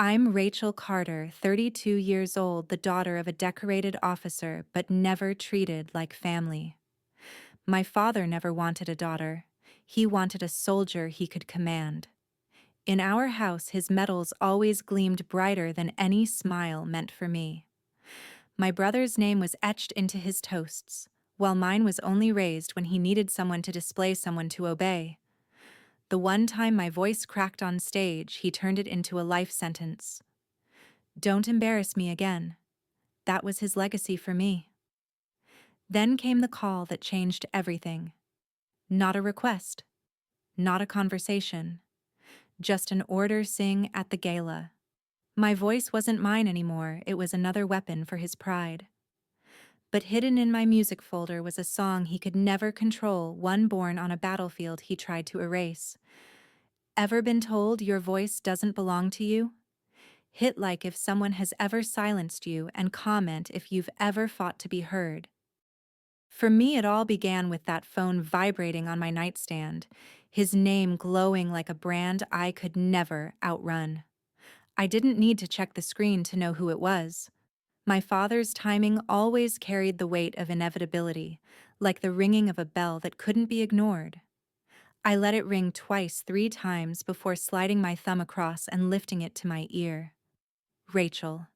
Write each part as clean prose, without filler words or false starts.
I'm Rachel Carter, 32 years old, the daughter of a decorated officer but never treated like family. My father never wanted a daughter. He wanted a soldier he could command. In our house, his medals always gleamed brighter than any smile meant for me. My brother's name was etched into his toasts, while mine was only raised when he needed someone to display, someone to obey. The one time my voice cracked on stage, he turned it into a life sentence. Don't embarrass me again. That was his legacy for me. Then came the call that changed everything. Not a request, not a conversation, just an order: sing at the gala. My voice wasn't mine anymore, it was another weapon for his pride. But hidden in my music folder was a song he could never control, one born on a battlefield he tried to erase. Ever been told your voice doesn't belong to you? Hit like if someone has ever silenced you, and comment if you've ever fought to be heard. For me, it all began with that phone vibrating on my nightstand, his name glowing like a brand I could never outrun. I didn't need to check the screen to know who it was. My father's timing always carried the weight of inevitability, like the ringing of a bell that couldn't be ignored. I let it ring twice, 3 times before sliding my thumb across and lifting it to my ear. Rachel.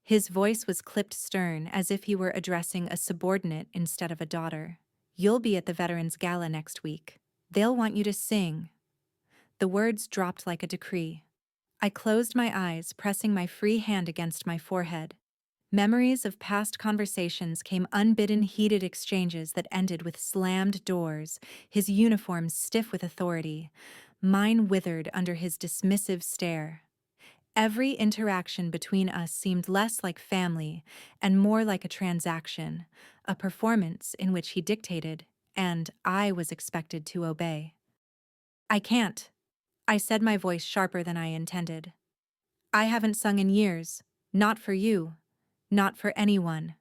His voice was clipped stern, as if he were addressing a subordinate instead of a daughter. You'll be at the Veterans Gala next week. They'll want you to sing. The words dropped like a decree. I closed my eyes, pressing my free hand against my forehead. Memories of past conversations came, unbidden, heated exchanges that ended with slammed doors, his uniform stiff with authority, mine withered under his dismissive stare. Every interaction between us seemed less like family and more like a transaction, a performance in which he dictated, and I was expected to obey. I can't, I said, my voice sharper than I intended. I haven't sung in years, not for you, not for anyone.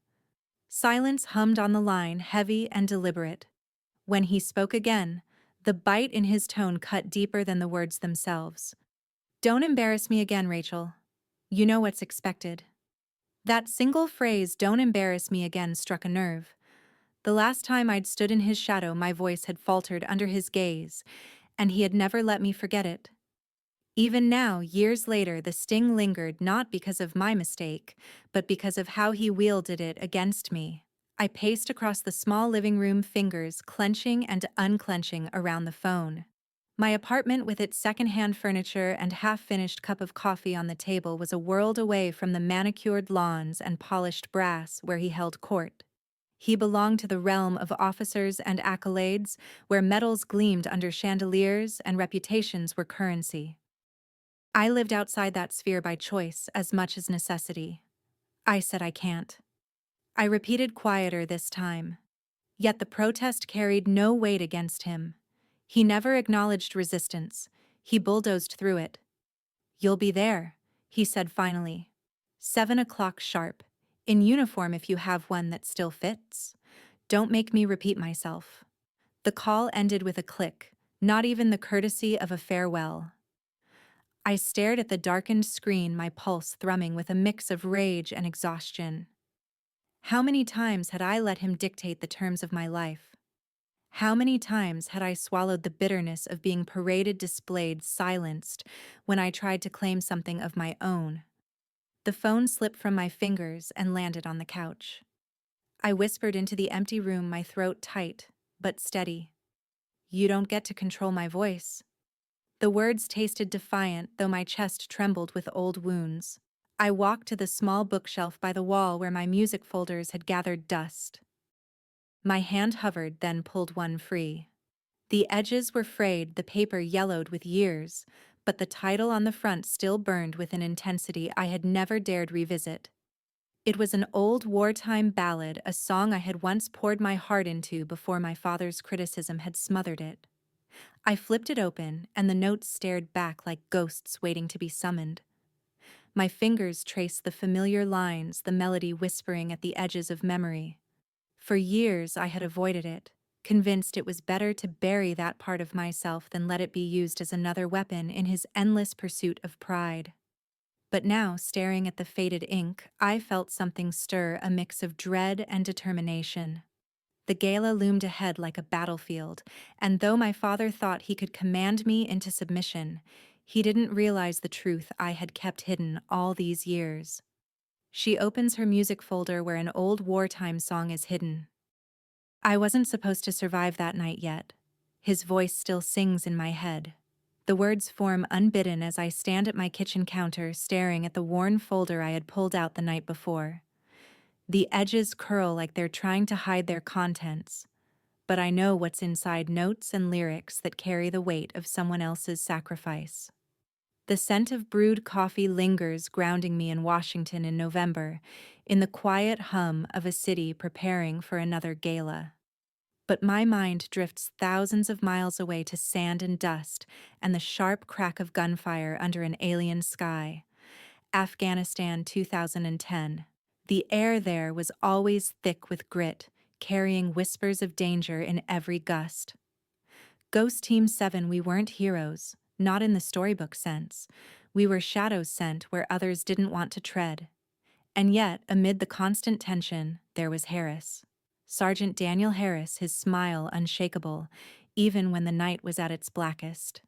Silence hummed on the line, heavy and deliberate. When he spoke again, the bite in his tone cut deeper than the words themselves. Don't embarrass me again, Rachel. You know what's expected. That single phrase, don't embarrass me again, struck a nerve. The last time I'd stood in his shadow, my voice had faltered under his gaze, and he had never let me forget it. Even now, years later, the sting lingered, not because of my mistake, but because of how he wielded it against me. I paced across the small living room, fingers clenching and unclenching around the phone. My apartment, with its second-hand furniture and half-finished cup of coffee on the table, was a world away from the manicured lawns and polished brass where he held court. He belonged to the realm of officers and accolades, where medals gleamed under chandeliers and reputations were currency. I lived outside that sphere by choice as much as necessity. I said I can't. I repeated, quieter this time. Yet the protest carried no weight against him. He never acknowledged resistance. He bulldozed through it. You'll be there, he said finally. 7 o'clock sharp. In uniform if you have one that still fits. Don't make me repeat myself. The call ended with a click, not even the courtesy of a farewell. I stared at the darkened screen, my pulse thrumming with a mix of rage and exhaustion. How many times had I let him dictate the terms of my life? How many times had I swallowed the bitterness of being paraded, displayed, silenced when I tried to claim something of my own? The phone slipped from my fingers and landed on the couch. I whispered into the empty room, my throat tight but steady. You don't get to control my voice. The words tasted defiant, though my chest trembled with old wounds. I walked to the small bookshelf by the wall where my music folders had gathered dust. My hand hovered, then pulled one free. The edges were frayed, the paper yellowed with years, but the title on the front still burned with an intensity I had never dared revisit. It was an old wartime ballad, a song I had once poured my heart into before my father's criticism had smothered it. I flipped it open, and the notes stared back like ghosts waiting to be summoned. My fingers traced the familiar lines, the melody whispering at the edges of memory. For years I had avoided it, convinced it was better to bury that part of myself than let it be used as another weapon in his endless pursuit of pride. But now, staring at the faded ink, I felt something stir, a mix of dread and determination. The gala loomed ahead like a battlefield, and though my father thought he could command me into submission, he didn't realize the truth I had kept hidden all these years. She opens her music folder where an old wartime song is hidden. I wasn't supposed to survive that night yet. His voice still sings in my head. The words form unbidden as I stand at my kitchen counter staring at the worn folder I had pulled out the night before. The edges curl like they're trying to hide their contents, but I know what's inside: notes and lyrics that carry the weight of someone else's sacrifice. The scent of brewed coffee lingers, grounding me in Washington in November, in the quiet hum of a city preparing for another gala. But my mind drifts thousands of miles away to sand and dust and the sharp crack of gunfire under an alien sky. Afghanistan 2010. The air there was always thick with grit, carrying whispers of danger in every gust. Ghost Team 7, we weren't heroes, not in the storybook sense. We were shadows sent where others didn't want to tread. And yet, amid the constant tension, there was Harris. Sergeant Daniel Harris, his smile unshakable, even when the night was at its blackest.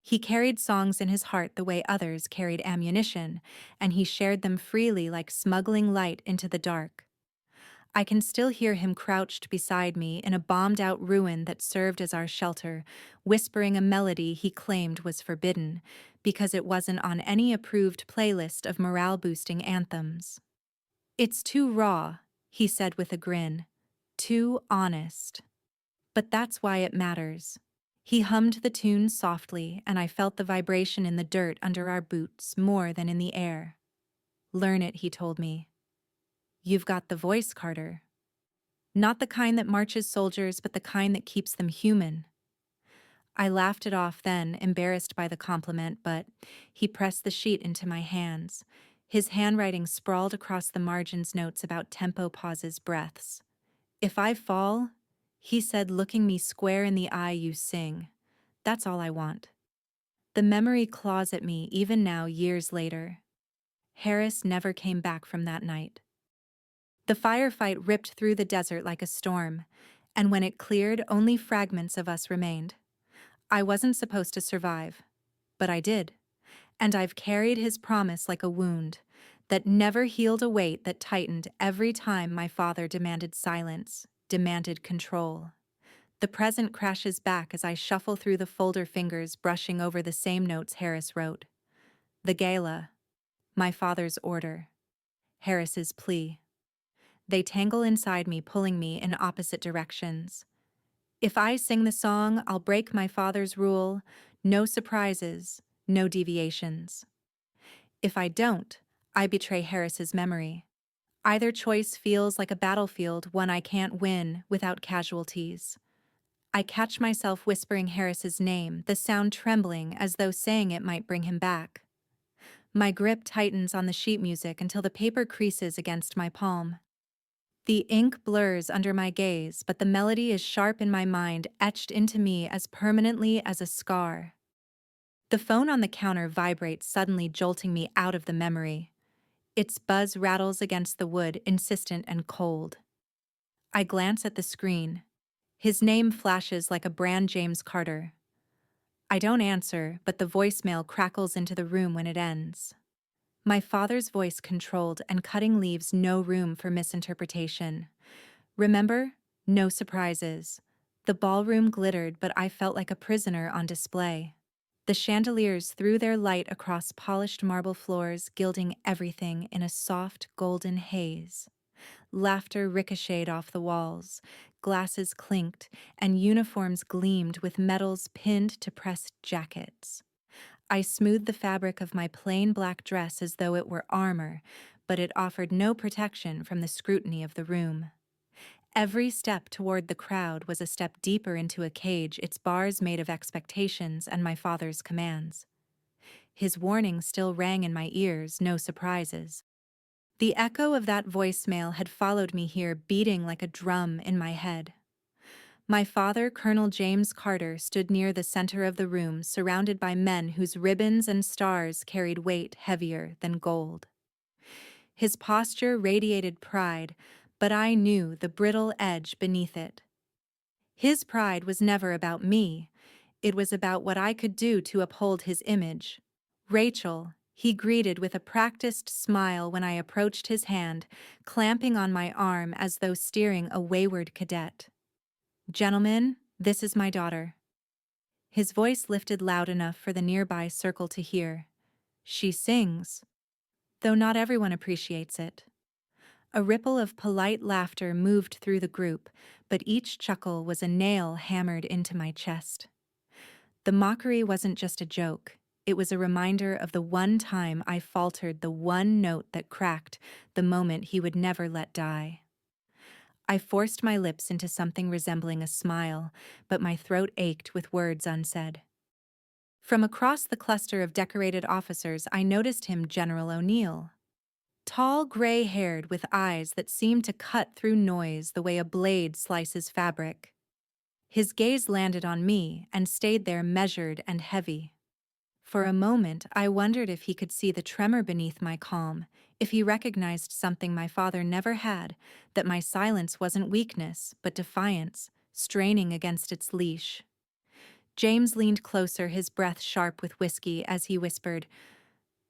He carried songs in his heart the way others carried ammunition, and he shared them freely like smuggling light into the dark. I can still hear him crouched beside me in a bombed-out ruin that served as our shelter, whispering a melody he claimed was forbidden, because it wasn't on any approved playlist of morale-boosting anthems. "It's too raw," he said with a grin. "Too honest." But that's why it matters. He hummed the tune softly, and I felt the vibration in the dirt under our boots more than in the air. "Learn it," he told me. "You've got the voice, Carter. Not the kind that marches soldiers, but the kind that keeps them human." I laughed it off then, embarrassed by the compliment, but he pressed the sheet into my hands. His handwriting sprawled across the margins, notes about tempo, pauses, breaths. "If I fall," he said, looking me square in the eye, "you sing. That's all I want." The memory claws at me even now, years later. Harris never came back from that night. The firefight ripped through the desert like a storm, and when it cleared, only fragments of us remained. I wasn't supposed to survive, but I did, and I've carried his promise like a wound that never healed, a weight that tightened every time my father demanded silence, demanded control. The present crashes back as I shuffle through the folder, fingers brushing over the same notes Harris wrote. The gala, my father's order, Harris's plea. They tangle inside me, pulling me in opposite directions. If I sing the song, I'll break my father's rule: no surprises, no deviations. If I don't, I betray Harris's memory. Either choice feels like a battlefield, one I can't win without casualties. I catch myself whispering Harris's name, the sound trembling as though saying it might bring him back. My grip tightens on the sheet music until the paper creases against my palm. The ink blurs under my gaze, but the melody is sharp in my mind, etched into me as permanently as a scar. The phone on the counter vibrates, suddenly jolting me out of the memory. Its buzz rattles against the wood, insistent and cold. I glance at the screen. His name flashes like a brand: James Carter. I don't answer, but the voicemail crackles into the room when it ends. My father's voice, controlled and cutting, leaves no room for misinterpretation. "Remember? No surprises." The ballroom glittered, but I felt like a prisoner on display. The chandeliers threw their light across polished marble floors, gilding everything in a soft golden haze. Laughter ricocheted off the walls, glasses clinked, and uniforms gleamed with medals pinned to pressed jackets. I smoothed the fabric of my plain black dress as though it were armor, but it offered no protection from the scrutiny of the room. Every step toward the crowd was a step deeper into a cage, its bars made of expectations and my father's commands. His warning still rang in my ears: no surprises. The echo of that voicemail had followed me here, beating like a drum in my head. My father, Colonel James Carter, stood near the center of the room, surrounded by men whose ribbons and stars carried weight heavier than gold. His posture radiated pride, but I knew the brittle edge beneath it. His pride was never about me, it was about what I could do to uphold his image. Rachel, he greeted with a practiced smile when I approached his hand, clamping on my arm as though steering a wayward cadet. Gentlemen, this is my daughter. His voice lifted loud enough for the nearby circle to hear. She sings, though not everyone appreciates it. A ripple of polite laughter moved through the group, but each chuckle was a nail hammered into my chest. The mockery wasn't just a joke. It was a reminder of the one time I faltered the one note that cracked the moment he would never let die. I forced my lips into something resembling a smile, but my throat ached with words unsaid. From across the cluster of decorated officers, I noticed him, General O'Neill. Tall, gray-haired, with eyes that seemed to cut through noise the way a blade slices fabric. His gaze landed on me and stayed there, measured and heavy. For a moment, I wondered if he could see the tremor beneath my calm, if he recognized something my father never had, that my silence wasn't weakness, but defiance, straining against its leash. James leaned closer, his breath sharp with whiskey, as he whispered,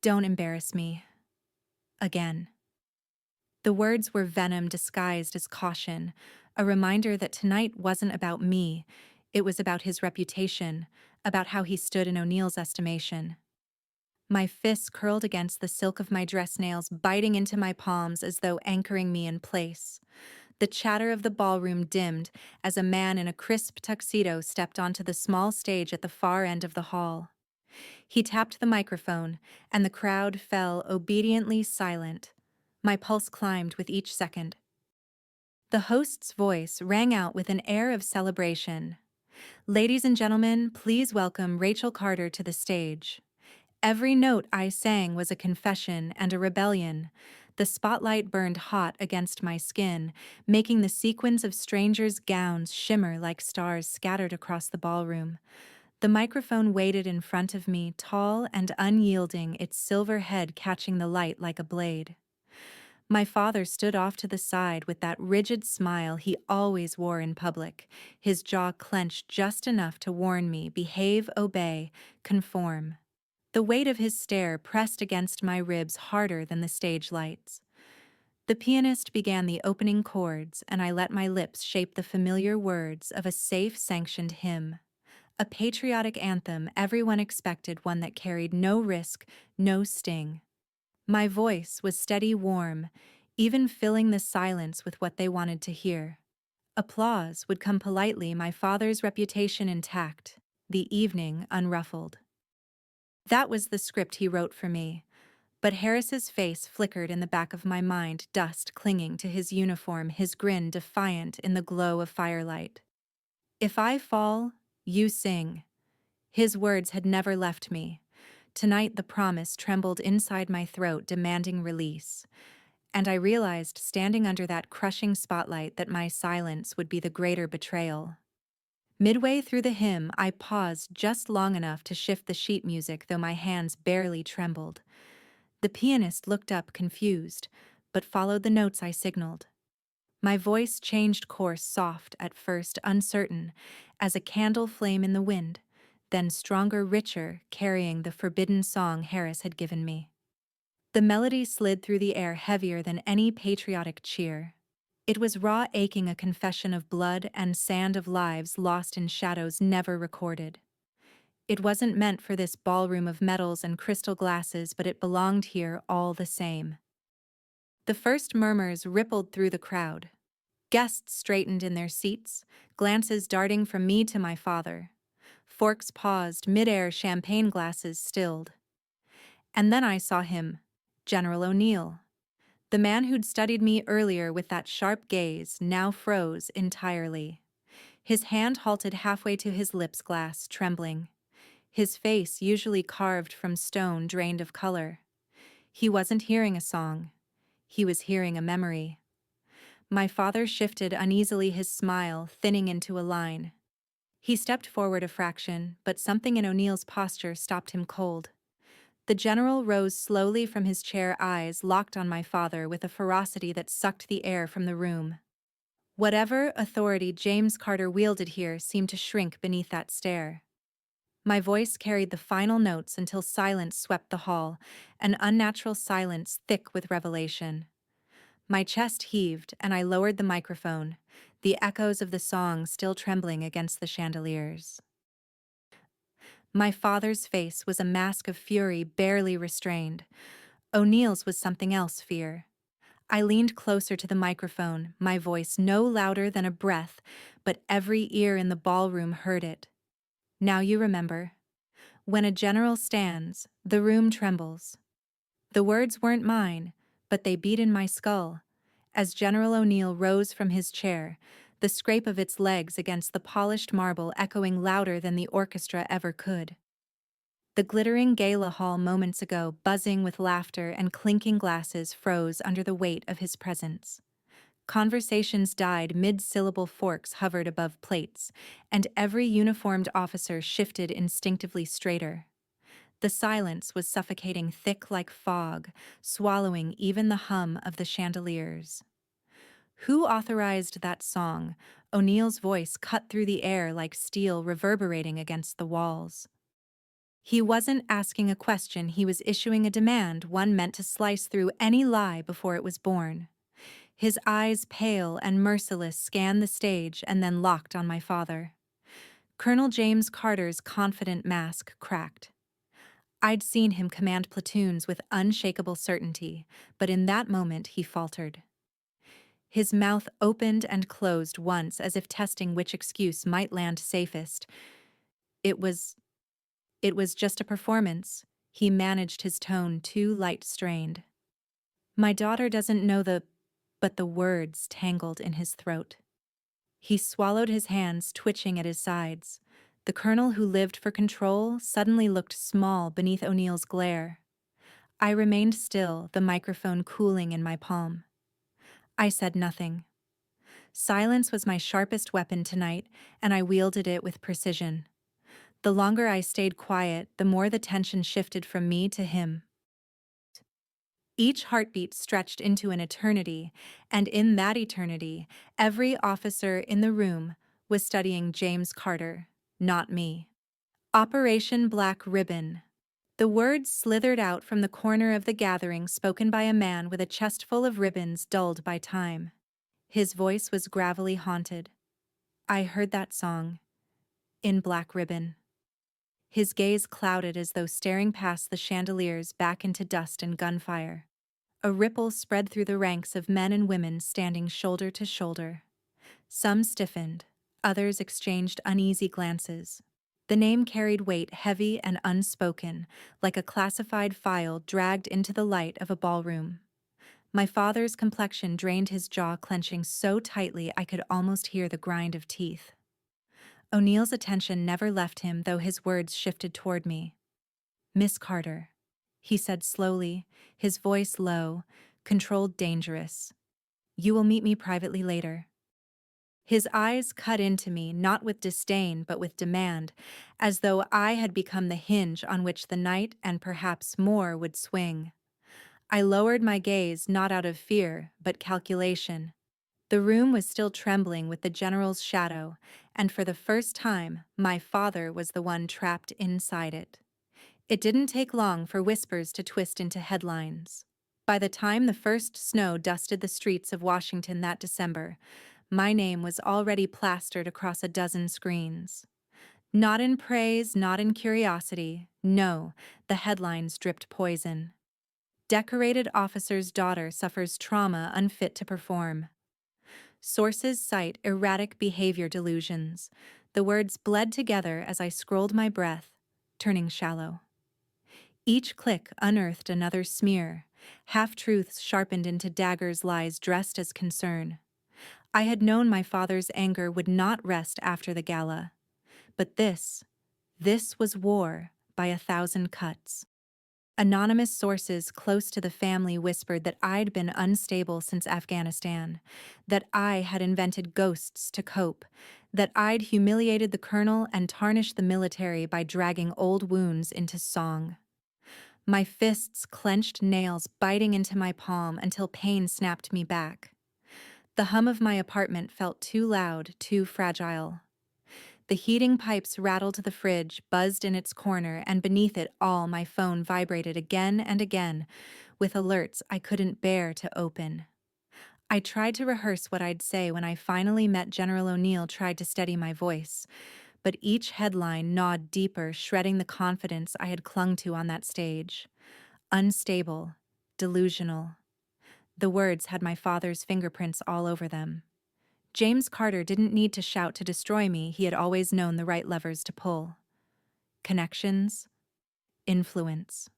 "Don't embarrass me. Again." The words were venom disguised as caution, a reminder that tonight wasn't about me, it was about his reputation, about how he stood in O'Neill's estimation. My fists curled against the silk of my dress nails, biting into my palms as though anchoring me in place. The chatter of the ballroom dimmed as a man in a crisp tuxedo stepped onto the small stage at the far end of the hall. He tapped the microphone, and the crowd fell obediently silent. My pulse climbed with each second. The host's voice rang out with an air of celebration. "Ladies and gentlemen, please welcome Rachel Carter to the stage." Every note I sang was a confession and a rebellion. The spotlight burned hot against my skin, making the sequins of strangers' gowns shimmer like stars scattered across the ballroom. The microphone waited in front of me, tall and unyielding, its silver head catching the light like a blade. My father stood off to the side with that rigid smile he always wore in public, his jaw clenched just enough to warn me, behave, obey, conform. The weight of his stare pressed against my ribs harder than the stage lights. The pianist began the opening chords, and I let my lips shape the familiar words of a safe, sanctioned hymn. A patriotic anthem everyone expected, one that carried no risk, no sting. My voice was steady, warm, even filling the silence with what they wanted to hear. Applause would come politely, my father's reputation intact, the evening unruffled. That was the script he wrote for me, but Harris's face flickered in the back of my mind, dust clinging to his uniform, his grin defiant in the glow of firelight. "If I fall, you sing." His words had never left me. Tonight the promise trembled inside my throat, demanding release. And I realized, standing under that crushing spotlight, that my silence would be the greater betrayal. Midway through the hymn, I paused just long enough to shift the sheet music, though my hands barely trembled. The pianist looked up, confused, but followed the notes I signaled. My voice changed course, soft at first, uncertain, as a candle flame in the wind, then stronger, richer, carrying the forbidden song Harris had given me. The melody slid through the air heavier than any patriotic cheer. It was raw aching, a confession of blood and sand, of lives lost in shadows never recorded. It wasn't meant for this ballroom of metals and crystal glasses, but it belonged here all the same. The first murmurs rippled through the crowd. Guests straightened in their seats, glances darting from me to my father. Forks paused, midair, champagne glasses stilled. And then I saw him, General O'Neill. The man who'd studied me earlier with that sharp gaze now froze entirely. His hand halted halfway to his lips, glass trembling. His face, usually carved from stone, drained of color. He wasn't hearing a song. He was hearing a memory. My father shifted uneasily, his smile thinning into a line. He stepped forward a fraction, but something in O'Neill's posture stopped him cold. The general rose slowly from his chair, eyes locked on my father with a ferocity that sucked the air from the room. Whatever authority James Carter wielded here seemed to shrink beneath that stare. My voice carried the final notes until silence swept the hall, an unnatural silence thick with revelation. My chest heaved, and I lowered the microphone, the echoes of the song still trembling against the chandeliers. My father's face was a mask of fury barely restrained. O'Neill's was something else, fear. I leaned closer to the microphone, my voice no louder than a breath, but every ear in the ballroom heard it. Now you remember. When a general stands, the room trembles. The words weren't mine, but they beat in my skull. As General O'Neill rose from his chair, the scrape of its legs against the polished marble echoing louder than the orchestra ever could. The glittering gala hall moments ago, buzzing with laughter and clinking glasses, froze under the weight of his presence. Conversations died, mid-syllable forks hovered above plates, and every uniformed officer shifted instinctively straighter. The silence was suffocating, thick like fog, swallowing even the hum of the chandeliers. Who authorized that song? O'Neill's voice cut through the air like steel reverberating against the walls. He wasn't asking a question, he was issuing a demand, one meant to slice through any lie before it was born. His eyes, pale and merciless, scanned the stage and then locked on my father. Colonel James Carter's confident mask cracked. I'd seen him command platoons with unshakable certainty, but in that moment he faltered. His mouth opened and closed once as if testing which excuse might land safest. It was just a performance. He managed his tone too light-strained. My daughter doesn't know but the words tangled in his throat. He swallowed, his hands twitching at his sides. The colonel who lived for control suddenly looked small beneath O'Neill's glare. I remained still, the microphone cooling in my palm. I said nothing. Silence was my sharpest weapon tonight, and I wielded it with precision. The longer I stayed quiet, the more the tension shifted from me to him. Each heartbeat stretched into an eternity, and in that eternity, every officer in the room was studying James Carter, not me. Operation Black Ribbon. The words slithered out from the corner of the gathering, spoken by a man with a chest full of ribbons dulled by time. His voice was gravelly, haunted. I heard that song, in Black Ribbon. His gaze clouded as though staring past the chandeliers back into dust and gunfire. A ripple spread through the ranks of men and women standing shoulder to shoulder. Some stiffened, others exchanged uneasy glances. The name carried weight, heavy and unspoken, like a classified file dragged into the light of a ballroom. My father's complexion drained, his jaw clenching so tightly I could almost hear the grind of teeth. O'Neill's attention never left him, though his words shifted toward me. Miss Carter, he said slowly, his voice low, controlled, dangerous. You will meet me privately later. His eyes cut into me, not with disdain but with demand, as though I had become the hinge on which the night and perhaps more would swing. I lowered my gaze, not out of fear, but calculation. The room was still trembling with the general's shadow, and for the first time, my father was the one trapped inside it. It didn't take long for whispers to twist into headlines. By the time the first snow dusted the streets of Washington that December, my name was already plastered across a dozen screens. Not in praise, not in curiosity, no, the headlines dripped poison. Decorated officer's daughter suffers trauma unfit to perform. Sources cite erratic behavior delusions. The words bled together as I scrolled, my breath turning shallow. Each click unearthed another smear, half-truths sharpened into daggers, lies dressed as concern. I had known my father's anger would not rest after the gala. But this was war by 1,000 cuts. Anonymous sources close to the family whispered that I'd been unstable since Afghanistan, that I had invented ghosts to cope, that I'd humiliated the colonel and tarnished the military by dragging old wounds into song. My fists clenched, nails biting into my palm until pain snapped me back. The hum of my apartment felt too loud, too fragile. The heating pipes rattled the fridge, buzzed in its corner, and beneath it all my phone vibrated again and again, with alerts I couldn't bear to open. I tried to rehearse what I'd say when I finally met General O'Neill, tried to steady my voice, but each headline gnawed deeper, shredding the confidence I had clung to on that stage. Unstable, delusional. The words had my father's fingerprints all over them. James Carter didn't need to shout to destroy me, he had always known the right levers to pull. Connections, influence.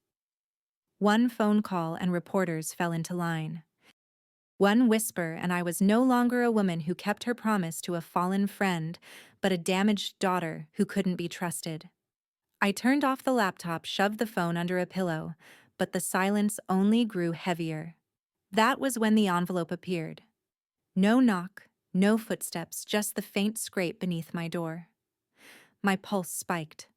One phone call and reporters fell into line. One whisper and I was no longer a woman who kept her promise to a fallen friend, but a damaged daughter who couldn't be trusted. I turned off the laptop, shoved the phone under a pillow, but the silence only grew heavier. That was when the envelope appeared. No knock, no footsteps, just the faint scrape beneath my door. My pulse spiked.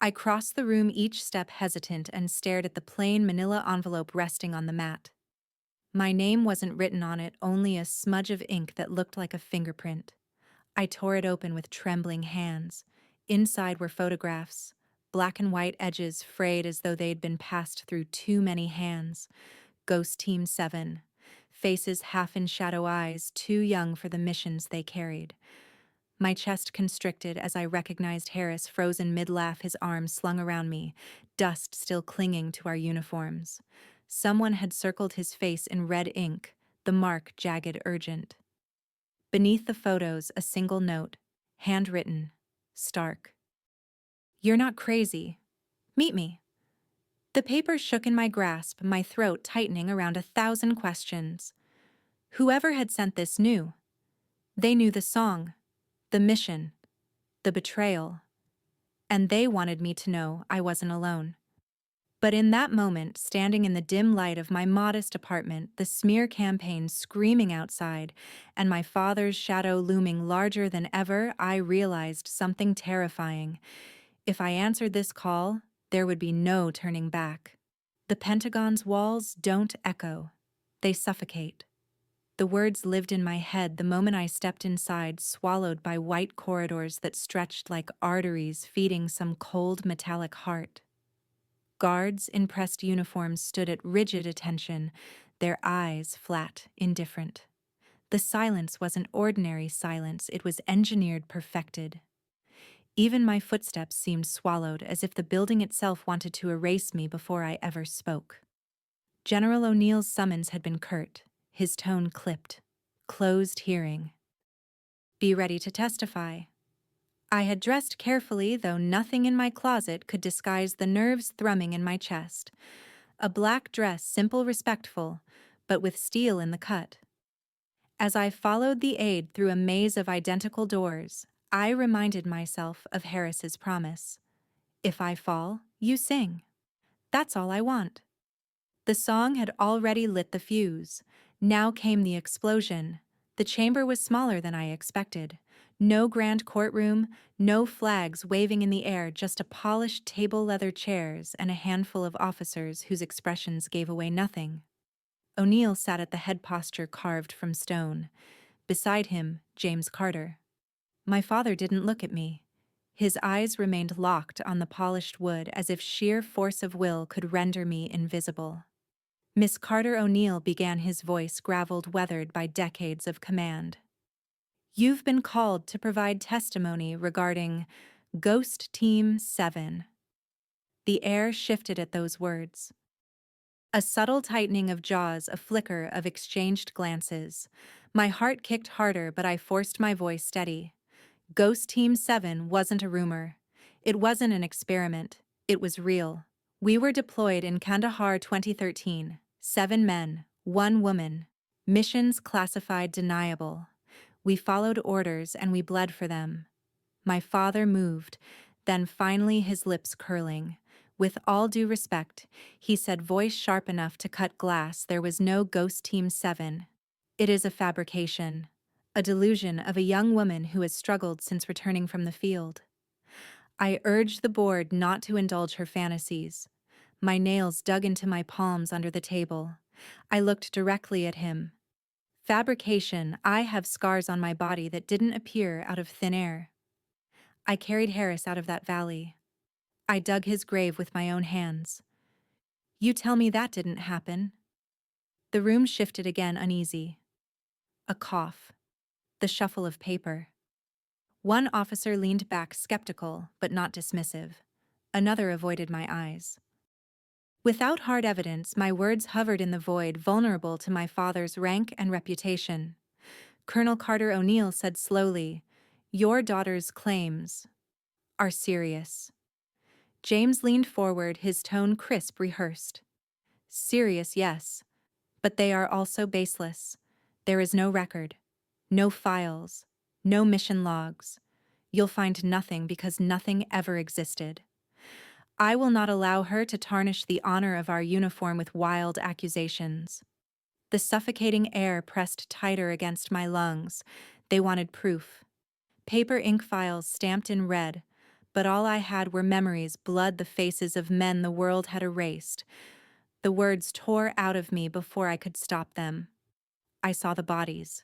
I crossed the room, each step hesitant, and stared at the plain manila envelope resting on the mat. My name wasn't written on it, only a smudge of ink that looked like a fingerprint. I tore it open with trembling hands. Inside were photographs, black and white edges frayed as though they'd been passed through too many hands. Ghost Team 7. Faces half in shadow, eyes too young for the missions they carried. My chest constricted as I recognized Harris, frozen mid-laugh, his arms slung around me, dust still clinging to our uniforms. Someone had circled his face in red ink, the mark jagged, urgent. Beneath the photos, a single note, handwritten, stark. "You're not crazy. Meet me." The paper shook in my grasp, my throat tightening around 1,000 questions. Whoever had sent this knew. They knew the song, the mission, the betrayal. And they wanted me to know I wasn't alone. But in that moment, standing in the dim light of my modest apartment, the smear campaign screaming outside, and my father's shadow looming larger than ever, I realized something terrifying. If I answered this call, there would be no turning back. The Pentagon's walls don't echo. They suffocate. The words lived in my head the moment I stepped inside, swallowed by white corridors that stretched like arteries feeding some cold metallic heart. Guards in pressed uniforms stood at rigid attention, their eyes flat, indifferent. The silence wasn't ordinary silence, it was engineered, perfected. Even my footsteps seemed swallowed, as if the building itself wanted to erase me before I ever spoke. General O'Neill's summons had been curt, his tone clipped. Closed hearing. Be ready to testify. I had dressed carefully, though nothing in my closet could disguise the nerves thrumming in my chest. A black dress, simple, respectful, but with steel in the cut. As I followed the aide through a maze of identical doors, I reminded myself of Harris's promise. If I fall, you sing. That's all I want. The song had already lit the fuse. Now came the explosion. The chamber was smaller than I expected. No grand courtroom, no flags waving in the air, just a polished table, leather chairs, and a handful of officers whose expressions gave away nothing. O'Neill sat at the head posture carved from stone. Beside him, James Carter. My father didn't look at me. His eyes remained locked on the polished wood, as if sheer force of will could render me invisible. Miss Carter, O'Neill began, his voice graveled, weathered by decades of command. You've been called to provide testimony regarding Ghost Team 7. The air shifted at those words. A subtle tightening of jaws, a flicker of exchanged glances. My heart kicked harder, but I forced my voice steady. Ghost Team 7 wasn't a rumor. It wasn't an experiment. It was real. We were deployed in Kandahar 2013. 7 men, 1 woman. Missions classified deniable. We followed orders and we bled for them. My father moved, then finally his lips curling. With all due respect, he said, voice sharp enough to cut glass, there was no Ghost Team 7. It is a fabrication. A delusion of a young woman who has struggled since returning from the field. I urged the board not to indulge her fantasies. My nails dug into my palms under the table. I looked directly at him. Fabrication, I have scars on my body that didn't appear out of thin air. I carried Harris out of that valley. I dug his grave with my own hands. You tell me that didn't happen. The room shifted again, uneasy. A cough. The shuffle of paper. One officer leaned back, skeptical, but not dismissive. Another avoided my eyes. Without hard evidence, my words hovered in the void, vulnerable to my father's rank and reputation. Colonel Carter O'Neill said slowly, "Your daughter's claims are serious." James leaned forward, his tone crisp, rehearsed. Serious, yes, but they are also baseless. There is no record, no files, no mission logs. You'll find nothing because nothing ever existed. I will not allow her to tarnish the honor of our uniform with wild accusations. The suffocating air pressed tighter against my lungs. They wanted proof. Paper ink files stamped in red, but all I had were memories, blood, the faces of men the world had erased. The words tore out of me before I could stop them. I saw the bodies.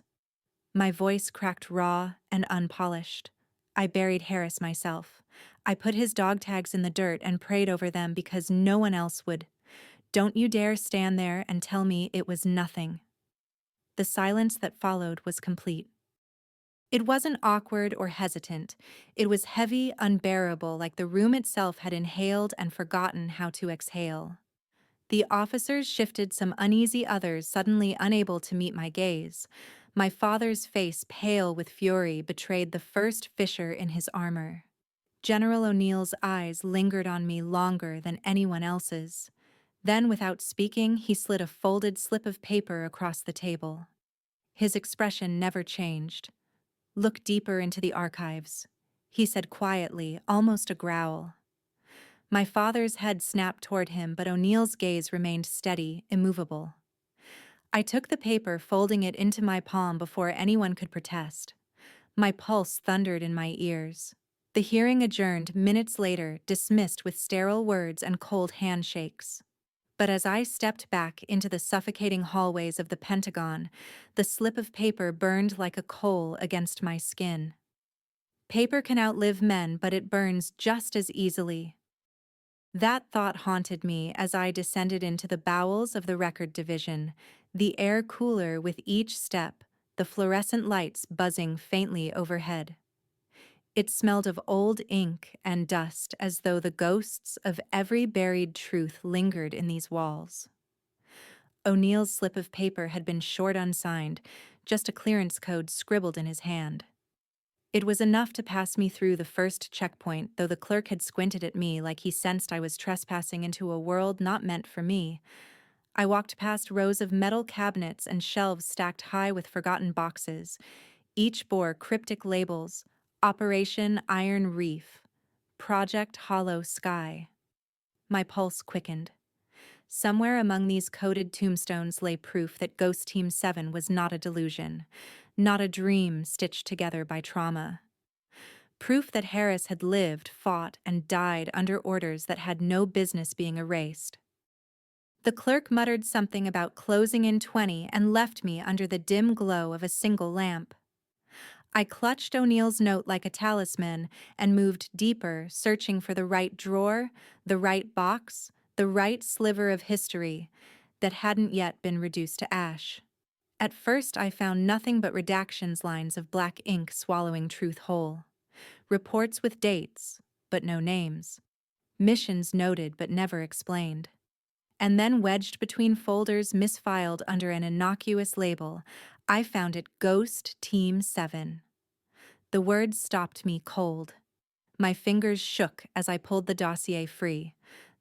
My voice cracked raw and unpolished. I buried Harris myself. I put his dog tags in the dirt and prayed over them because no one else would. Don't you dare stand there and tell me it was nothing. The silence that followed was complete. It wasn't awkward or hesitant. It was heavy, unbearable, like the room itself had inhaled and forgotten how to exhale. The officers shifted, some uneasy, others suddenly unable to meet my gaze. My father's face, pale with fury, betrayed the first fissure in his armor. General O'Neill's eyes lingered on me longer than anyone else's. Then, without speaking, he slid a folded slip of paper across the table. His expression never changed. Look deeper into the archives, he said quietly, almost a growl. My father's head snapped toward him, but O'Neill's gaze remained steady, immovable. I took the paper, folding it into my palm before anyone could protest. My pulse thundered in my ears. The hearing adjourned minutes later, dismissed with sterile words and cold handshakes. But as I stepped back into the suffocating hallways of the Pentagon, the slip of paper burned like a coal against my skin. Paper can outlive men, but it burns just as easily. That thought haunted me as I descended into the bowels of the record division, the air cooler with each step, the fluorescent lights buzzing faintly overhead. It smelled of old ink and dust, as though the ghosts of every buried truth lingered in these walls. O'Neill's slip of paper had been short unsigned, just a clearance code scribbled in his hand. It was enough to pass me through the first checkpoint, though the clerk had squinted at me like he sensed I was trespassing into a world not meant for me. I walked past rows of metal cabinets and shelves stacked high with forgotten boxes. Each bore cryptic labels: Operation Iron Reef, Project Hollow Sky. My pulse quickened. Somewhere among these coded tombstones lay proof that Ghost Team 7 was not a delusion, not a dream stitched together by trauma. Proof that Harris had lived, fought, and died under orders that had no business being erased. The clerk muttered something about closing in 20 and left me under the dim glow of a single lamp. I clutched O'Neill's note like a talisman and moved deeper, searching for the right drawer, the right box, the right sliver of history that hadn't yet been reduced to ash. At first I found nothing but redactions, lines of black ink swallowing truth whole. Reports with dates, but no names. Missions noted but never explained. And then, wedged between folders misfiled under an innocuous label, I found it: Ghost Team 7. The words stopped me cold. My fingers shook as I pulled the dossier free.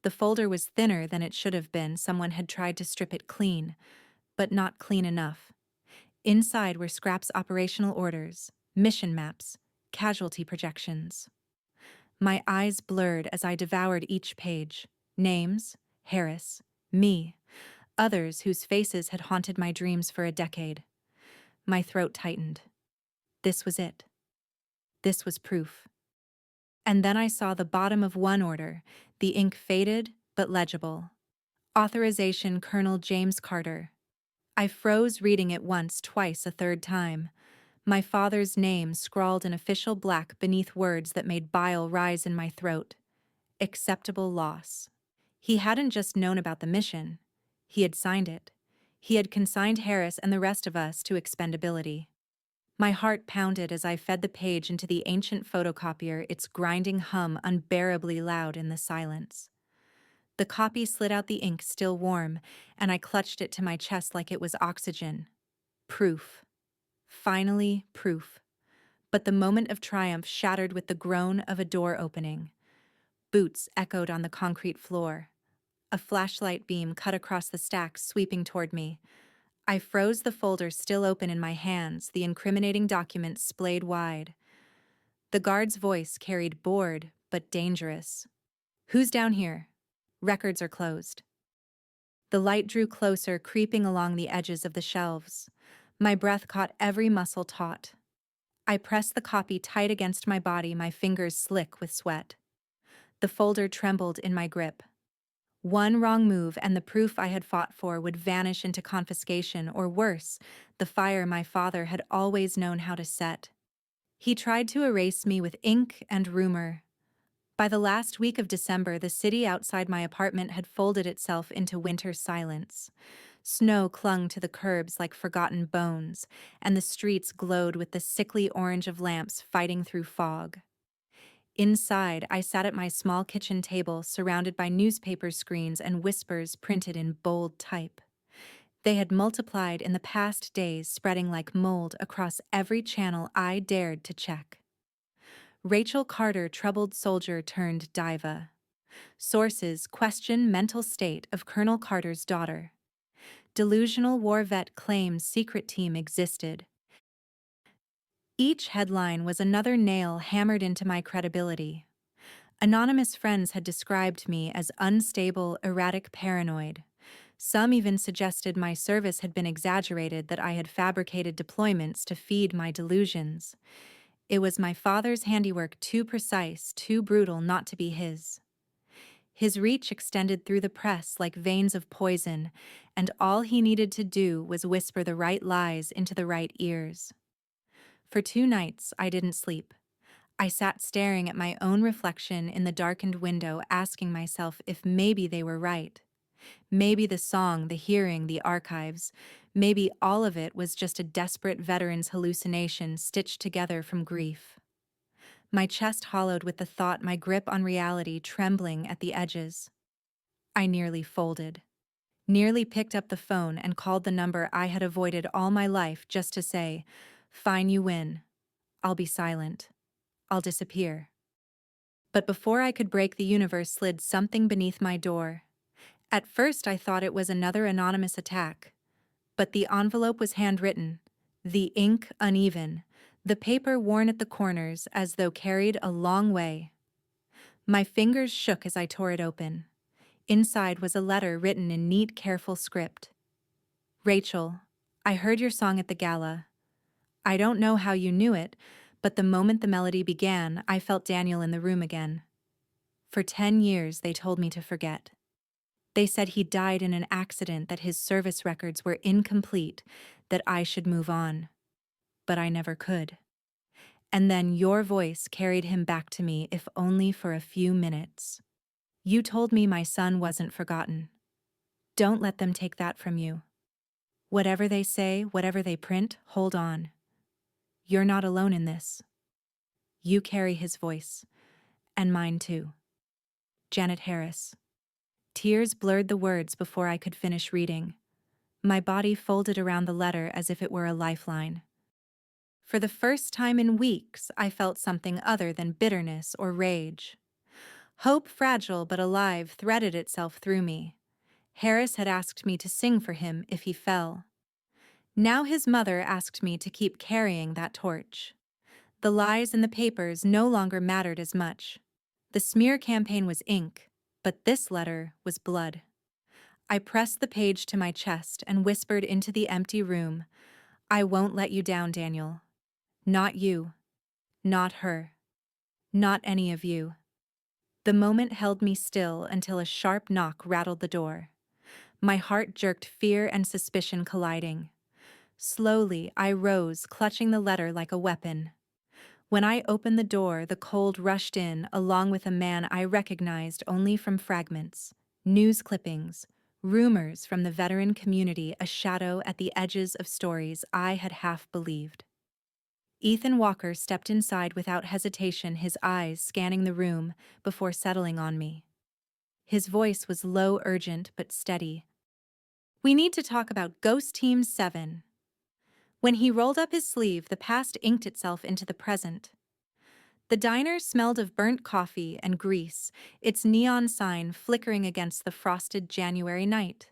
The folder was thinner than it should have been. Someone had tried to strip it clean, but not clean enough. Inside were scraps, operational orders, mission maps, casualty projections. My eyes blurred as I devoured each page. Names: Harris, me. Others whose faces had haunted my dreams for a decade. My throat tightened. This was it. This was proof. And then I saw the bottom of one order, the ink faded but legible. Authorization Colonel James Carter. I froze reading it once, twice, a third time. My father's name scrawled in official black beneath words that made bile rise in my throat. Acceptable loss. He hadn't just known about the mission. He had signed it. He had consigned Harris and the rest of us to expendability. My heart pounded as I fed the page into the ancient photocopier, its grinding hum unbearably loud in the silence. The copy slid out the ink still warm, and I clutched it to my chest like it was oxygen. Proof. Finally, proof. But the moment of triumph shattered with the groan of a door opening. Boots echoed on the concrete floor. A flashlight beam cut across the stacks, sweeping toward me. I froze, the folder still open in my hands, the incriminating documents splayed wide. The guard's voice carried bored, but dangerous. "Who's down here? Records are closed." The light drew closer, creeping along the edges of the shelves. My breath caught every muscle taut. I pressed the copy tight against my body, my fingers slick with sweat. The folder trembled in my grip. One wrong move and the proof I had fought for would vanish into confiscation, or worse, the fire my father had always known how to set. He tried to erase me with ink and rumor. By the last week of December, the city outside my apartment had folded itself into winter silence. Snow clung to the curbs like forgotten bones, and the streets glowed with the sickly orange of lamps fighting through fog. Inside, I sat at my small kitchen table, surrounded by newspaper screens and whispers printed in bold type. They had multiplied in the past days, spreading like mold across every channel I dared to check. Rachel Carter, troubled soldier turned diva. Sources question mental state of Colonel Carter's daughter. Delusional war vet claims secret team existed. Each headline was another nail hammered into my credibility. Anonymous friends had described me as unstable, erratic, paranoid. Some even suggested my service had been exaggerated, that I had fabricated deployments to feed my delusions. It was my father's handiwork, too precise, too brutal not to be his. His reach extended through the press like veins of poison, and all he needed to do was whisper the right lies into the right ears. For 2 nights, I didn't sleep. I sat staring at my own reflection in the darkened window, asking myself if maybe they were right. Maybe the song, the hearing, the archives, maybe all of it was just a desperate veteran's hallucination stitched together from grief. My chest hollowed with the thought, my grip on reality trembling at the edges. I nearly folded. Nearly picked up the phone and called the number I had avoided all my life just to say, "Fine, you win. I'll be silent. I'll disappear." But before I could break, the universe slid something beneath my door. At first I thought it was another anonymous attack. But the envelope was handwritten, the ink uneven, the paper worn at the corners as though carried a long way. My fingers shook as I tore it open. Inside was a letter written in neat, careful script. "Rachel, I heard your song at the gala. I don't know how you knew it, but the moment the melody began, I felt Daniel in the room again. For 10 years, they told me to forget. They said he died in an accident, that his service records were incomplete, that I should move on. But I never could. And then your voice carried him back to me, if only for a few minutes. You told me my son wasn't forgotten. Don't let them take that from you. Whatever they say, whatever they print, hold on. You're not alone in this. You carry his voice, and mine too. Janet Harris." Tears blurred the words before I could finish reading. My body folded around the letter as if it were a lifeline. For the first time in weeks, I felt something other than bitterness or rage. Hope, fragile but alive, threaded itself through me. Harris had asked me to sing for him if he fell. Now his mother asked me to keep carrying that torch. The lies in the papers no longer mattered as much. The smear campaign was ink, But this letter was blood. I pressed the page to my chest and whispered into the empty room, "I won't let you down, Daniel. Not you. Not her. Not any of you." The moment held me still until a sharp knock rattled the door. My heart jerked, fear and suspicion colliding. Slowly, I rose, clutching the letter like a weapon. When I opened the door, the cold rushed in, along with a man I recognized only from fragments, news clippings, rumors from the veteran community, a shadow at the edges of stories I had half believed. Ethan Walker stepped inside without hesitation, his eyes scanning the room before settling on me. His voice was low, urgent, but steady. "We need to talk about Ghost Team 7. When he rolled up his sleeve, the past inked itself into the present. The diner smelled of burnt coffee and grease, its neon sign flickering against the frosted January night.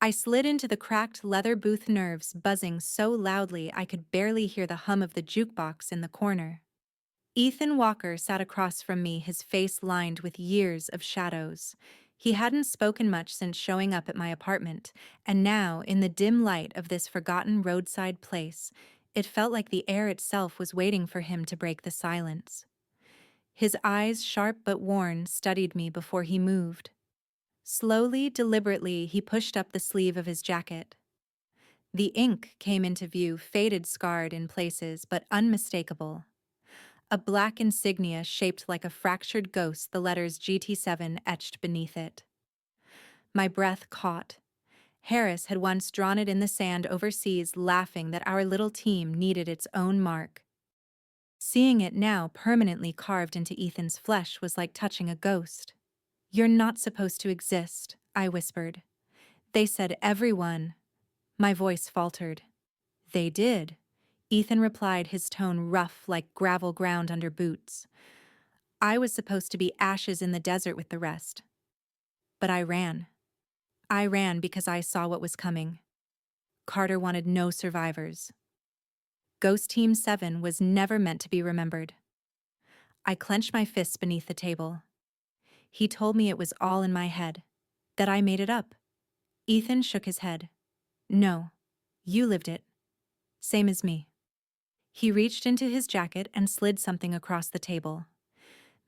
I slid into the cracked leather booth, nerves buzzing so loudly I could barely hear the hum of the jukebox in the corner. Ethan Walker sat across from me, his face lined with years of shadows. He hadn't spoken much since showing up at my apartment, and now, in the dim light of this forgotten roadside place, it felt like the air itself was waiting for him to break the silence. His eyes, sharp but worn, studied me before he moved. Slowly, deliberately, he pushed up the sleeve of his jacket. The ink came into view, faded, scarred in places, but unmistakable. A black insignia shaped like a fractured ghost, the letters GT7 etched beneath it. My breath caught. Harris had once drawn it in the sand overseas, laughing that our little team needed its own mark. Seeing it now permanently carved into Ethan's flesh was like touching a ghost. "You're not supposed to exist," I whispered. "They said everyone." My voice faltered. "They did," Ethan replied, his tone rough like gravel ground under boots. "I was supposed to be ashes in the desert with the rest. But I ran. I ran because I saw what was coming. Carter wanted no survivors. Ghost Team 7 was never meant to be remembered." I clenched my fists beneath the table. He told me it was all in my head, that I made it up. Ethan shook his head. "No, you lived it. Same as me." He reached into his jacket and slid something across the table.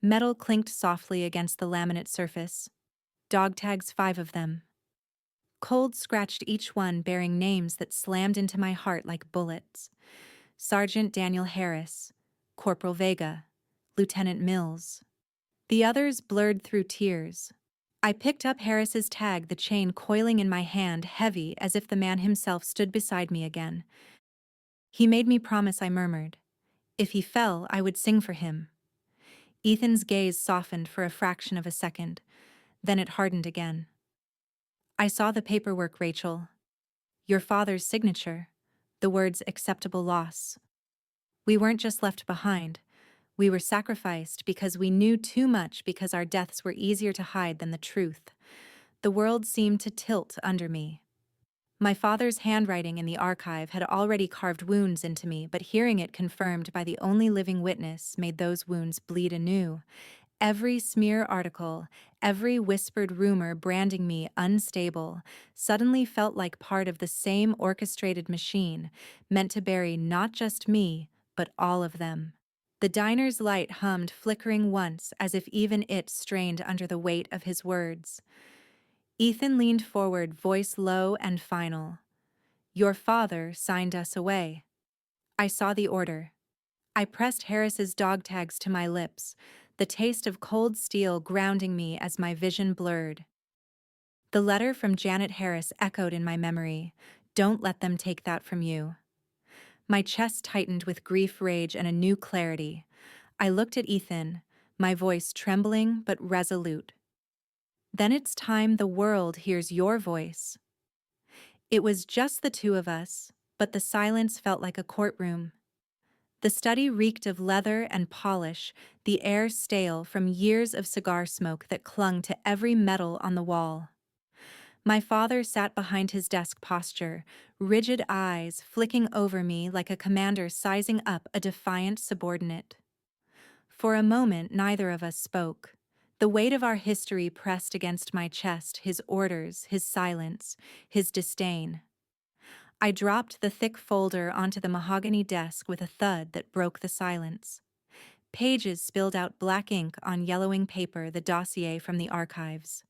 Metal clinked softly against the laminate surface. Dog tags, 5 of them. Cold scratched each one, bearing names that slammed into my heart like bullets. Sergeant Daniel Harris, Corporal Vega, Lieutenant Mills. The others blurred through tears. I picked up Harris's tag, the chain coiling in my hand, heavy as if the man himself stood beside me again. "He made me promise," I murmured. "If he fell, I would sing for him." Ethan's gaze softened for a fraction of a second, then it hardened again. "I saw the paperwork, Rachel. Your father's signature. The words 'acceptable loss.' We weren't just left behind. We were sacrificed because we knew too much, because our deaths were easier to hide than the truth." The world seemed to tilt under me. My father's handwriting in the archive had already carved wounds into me, but hearing it confirmed by the only living witness made those wounds bleed anew. Every smear article, every whispered rumor branding me unstable, suddenly felt like part of the same orchestrated machine, meant to bury not just me, but all of them. The diner's light hummed, flickering once, as if even it strained under the weight of his words. Ethan leaned forward, voice low and final. "Your father signed us away." I saw the order. I pressed Harris's dog tags to my lips, the taste of cold steel grounding me as my vision blurred. The letter from Janet Harris echoed in my memory. "Don't let them take that from you." My chest tightened with grief, rage, and a new clarity. I looked at Ethan, my voice trembling but resolute. "Then it's time the world hears your voice." It was just the two of us, but the silence felt like a courtroom. The study reeked of leather and polish, the air stale from years of cigar smoke that clung to every metal on the wall. My father sat behind his desk, posture, rigid eyes flicking over me like a commander sizing up a defiant subordinate. For a moment, neither of us spoke. The weight of our history pressed against my chest, his orders, his silence, his disdain. I dropped the thick folder onto the mahogany desk with a thud that broke the silence. Pages spilled out black ink on yellowing paper, the dossier from the archives.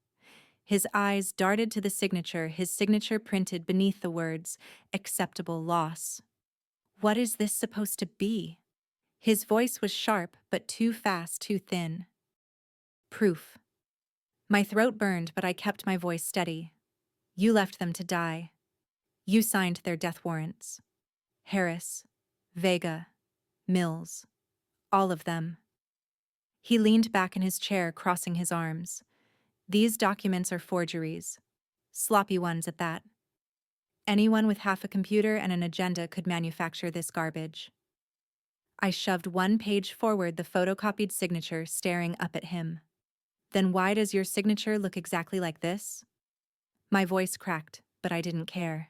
His eyes darted to the signature, his signature printed beneath the words, "Acceptable loss." What is this supposed to be? His voice was sharp, but too fast, too thin. Proof. My throat burned, but I kept my voice steady. You left them to die. You signed their death warrants. Harris, Vega, Mills, all of them. He leaned back in his chair, crossing his arms. These documents are forgeries. Sloppy ones at that. Anyone with half a computer and an agenda could manufacture this garbage. I shoved one page forward, the photocopied signature staring up at him. Then why does your signature look exactly like this? My voice cracked, but I didn't care.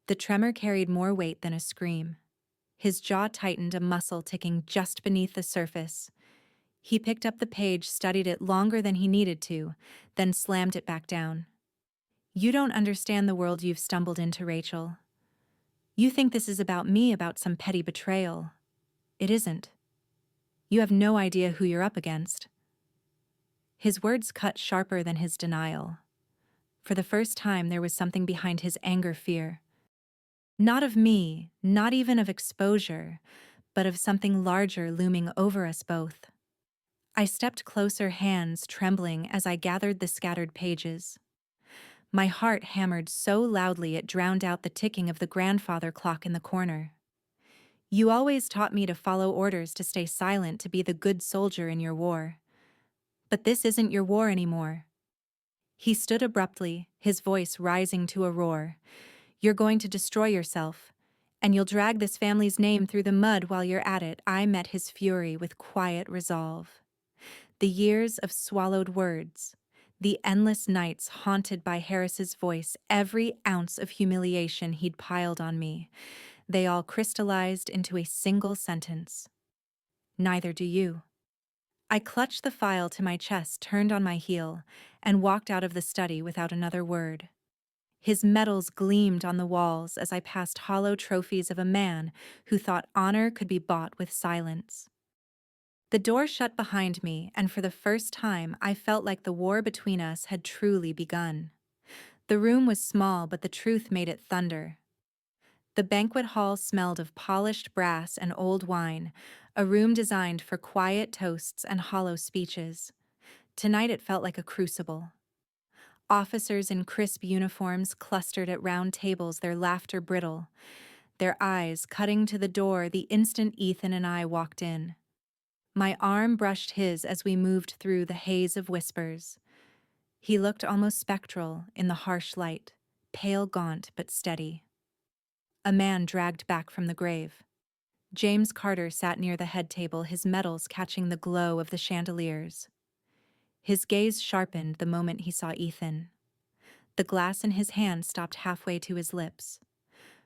The tremor carried more weight than a scream. His jaw tightened, a muscle ticking just beneath the surface. He picked up the page, studied it longer than he needed to, then slammed it back down. You don't understand the world you've stumbled into, Rachel. You think this is about me, about some petty betrayal. It isn't. You have no idea who you're up against. His words cut sharper than his denial. For the first time, there was something behind his anger, fear. Not of me, not even of exposure, but of something larger looming over us both. I stepped closer, hands trembling as I gathered the scattered pages. My heart hammered so loudly it drowned out the ticking of the grandfather clock in the corner. You always taught me to follow orders, to stay silent, to be the good soldier in your war. But this isn't your war anymore. He stood abruptly, his voice rising to a roar. You're going to destroy yourself, and you'll drag this family's name through the mud while you're at it. I met his fury with quiet resolve. The years of swallowed words, the endless nights haunted by Harris's voice, every ounce of humiliation he'd piled on me, they all crystallized into a single sentence. Neither do you. I clutched the file to my chest, turned on my heel, and walked out of the study without another word. His medals gleamed on the walls as I passed hollow trophies of a man who thought honor could be bought with silence. The door shut behind me, and for the first time I felt like the war between us had truly begun. The room was small, but the truth made it thunder. The banquet hall smelled of polished brass and old wine, a room designed for quiet toasts and hollow speeches. Tonight it felt like a crucible. Officers in crisp uniforms clustered at round tables, their laughter brittle, their eyes cutting to the door the instant Ethan and I walked in. My arm brushed his as we moved through the haze of whispers. He looked almost spectral in the harsh light, pale, gaunt, but steady. A man dragged back from the grave. James Carter sat near the head table, his medals catching the glow of the chandeliers. His gaze sharpened the moment he saw Ethan. The glass in his hand stopped halfway to his lips.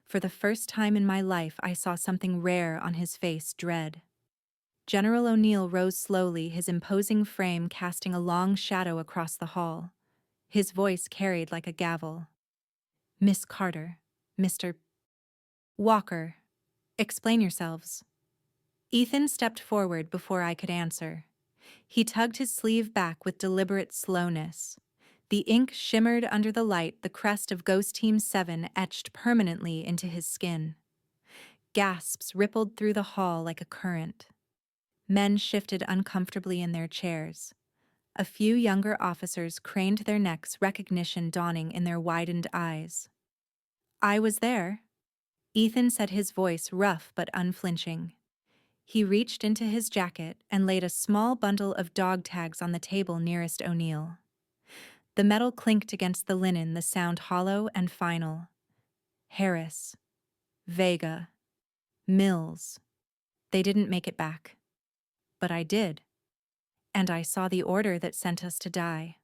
For the first time in my life, I saw something rare on his face, dread. General O'Neill rose slowly, his imposing frame casting a long shadow across the hall. His voice carried like a gavel. Miss Carter, Mr. Walker, explain yourselves. Ethan stepped forward before I could answer. He tugged his sleeve back with deliberate slowness. The ink shimmered under the light, the crest of Ghost Team 7 etched permanently into his skin. Gasps rippled through the hall like a current. Men shifted uncomfortably in their chairs. A few younger officers craned their necks, recognition dawning in their widened eyes. I was there. Ethan said, his voice rough but unflinching. He reached into his jacket and laid a small bundle of dog tags on the table nearest O'Neill. The metal clinked against the linen, the sound hollow and final. Harris, Vega, Mills. They didn't make it back. But I did. And I saw the order that sent us to die.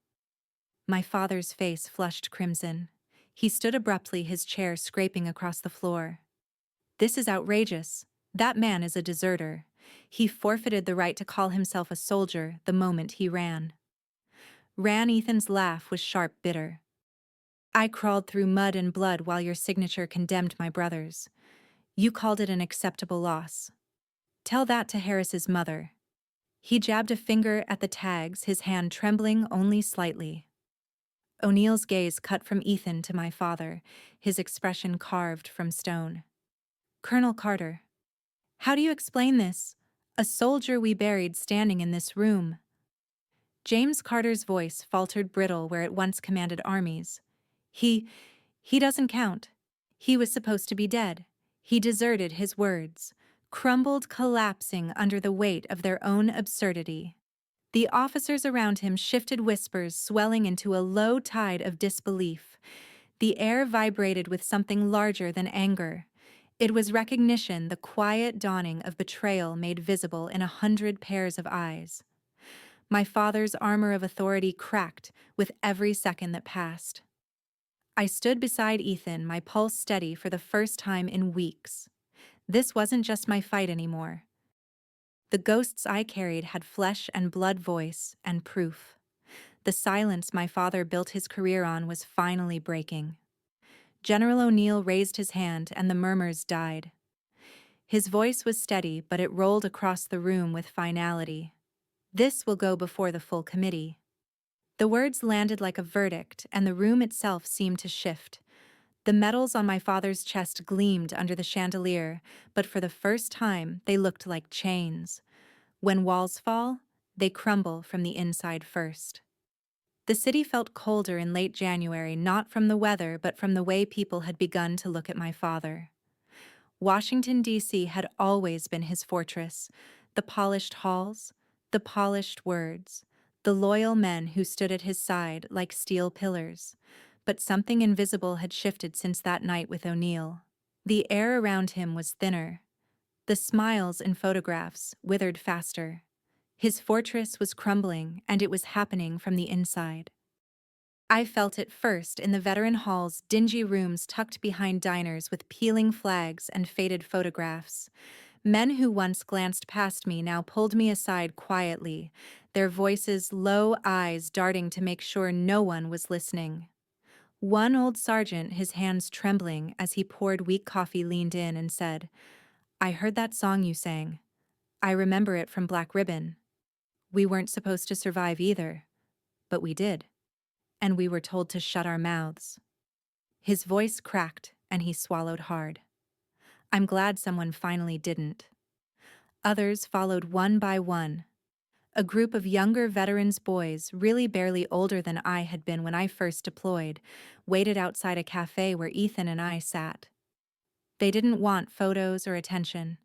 My father's face flushed crimson. He stood abruptly, his chair scraping across the floor. This is outrageous. That man is a deserter. He forfeited the right to call himself a soldier the moment he ran. Ran Ethan's laugh was sharp, bitter. I crawled through mud and blood while your signature condemned my brothers. You called it an acceptable loss. Tell that to Harris's mother. He jabbed a finger at the tags, his hand trembling only slightly. O'Neill's gaze cut from Ethan to my father, his expression carved from stone. Colonel Carter, how do you explain this? A soldier we buried standing in this room. James Carter's voice faltered brittle where it once commanded armies. He doesn't count. He was supposed to be dead. He deserted his words, crumbled collapsing under the weight of their own absurdity. The officers around him shifted, whispers swelling into a low tide of disbelief. The air vibrated with something larger than anger. It was recognition, the quiet dawning of betrayal made visible in 100 pairs of eyes. My father's armor of authority cracked with every second that passed. I stood beside Ethan, my pulse steady for the first time in weeks. This wasn't just my fight anymore. The ghosts I carried had flesh and blood, voice and proof. The silence my father built his career on was finally breaking. General O'Neill raised his hand and the murmurs died. His voice was steady, but it rolled across the room with finality. This will go before the full committee. The words landed like a verdict, and the room itself seemed to shift. The medals on my father's chest gleamed under the chandelier, but for the first time they looked like chains. When walls fall, they crumble from the inside first. The city felt colder in late January, not from the weather, but from the way people had begun to look at my father. Washington, D.C. had always been his fortress. The polished halls, the polished words, the loyal men who stood at his side like steel pillars. But something invisible had shifted since that night with O'Neill. The air around him was thinner. The smiles in photographs withered faster. His fortress was crumbling, and it was happening from the inside. I felt it first in the veteran hall's dingy rooms tucked behind diners with peeling flags and faded photographs. Men who once glanced past me now pulled me aside quietly, their voices low, eyes darting to make sure no one was listening. One old sergeant, his hands trembling as he poured weak coffee, leaned in and said, "I heard that song you sang. I remember it from Black Ribbon. We weren't supposed to survive either, but we did. And we were told to shut our mouths." His voice cracked and he swallowed hard. I'm glad someone finally didn't. Others followed one by one. A group of younger veterans boys, really barely older than I had been when I first deployed, waited outside a cafe where Ethan and I sat. They didn't want photos or attention.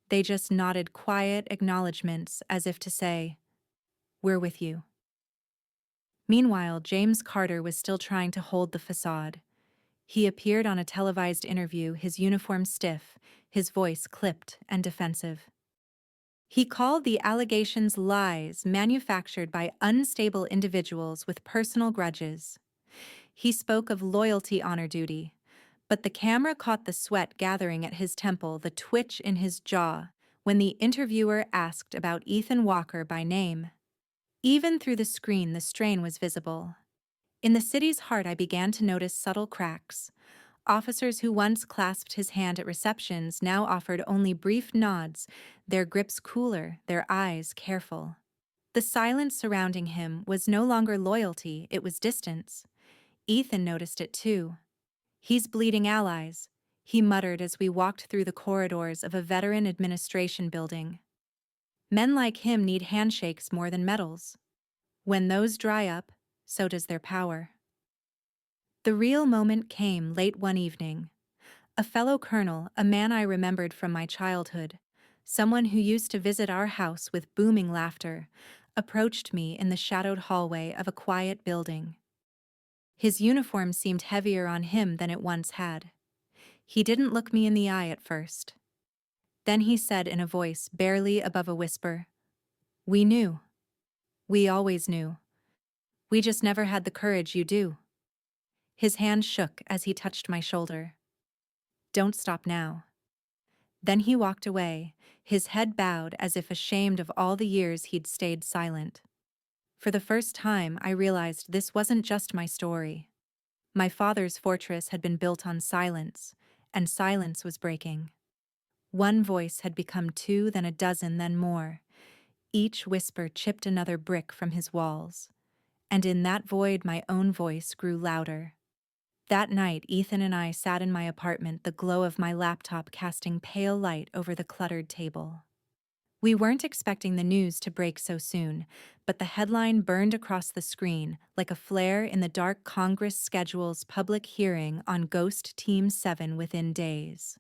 They just nodded quiet acknowledgments as if to say, "We're with you." Meanwhile, James Carter was still trying to hold the facade. He appeared on a televised interview, his uniform stiff, his voice clipped and defensive. He called the allegations lies manufactured by unstable individuals with personal grudges. He spoke of loyalty, honor duty, but the camera caught the sweat gathering at his temple, the twitch in his jaw, when the interviewer asked about Ethan Walker by name. Even through the screen, the strain was visible. In the city's heart, I began to notice subtle cracks. Officers who once clasped his hand at receptions now offered only brief nods, their grips cooler, their eyes careful. The silence surrounding him was no longer loyalty, it was distance. Ethan noticed it too. "He's bleeding allies," he muttered as we walked through the corridors of a veteran administration building. "Men like him need handshakes more than medals. When those dry up, so does their power." The real moment came late one evening. A fellow colonel, a man I remembered from my childhood, someone who used to visit our house with booming laughter, approached me in the shadowed hallway of a quiet building. His uniform seemed heavier on him than it once had. He didn't look me in the eye at first. Then he said in a voice barely above a whisper, "We knew. We always knew. We just never had the courage you do." His hand shook as he touched my shoulder. "Don't stop now." Then he walked away, his head bowed as if ashamed of all the years he'd stayed silent. For the first time, I realized this wasn't just my story. My father's fortress had been built on silence, and silence was breaking. One voice had become two, then a dozen, then more. Each whisper chipped another brick from his walls. And in that void, my own voice grew louder. That night, Ethan and I sat in my apartment, the glow of my laptop casting pale light over the cluttered table. We weren't expecting the news to break so soon, but the headline burned across the screen like a flare in the dark. Congress schedules public hearing on Ghost Team 7 within days.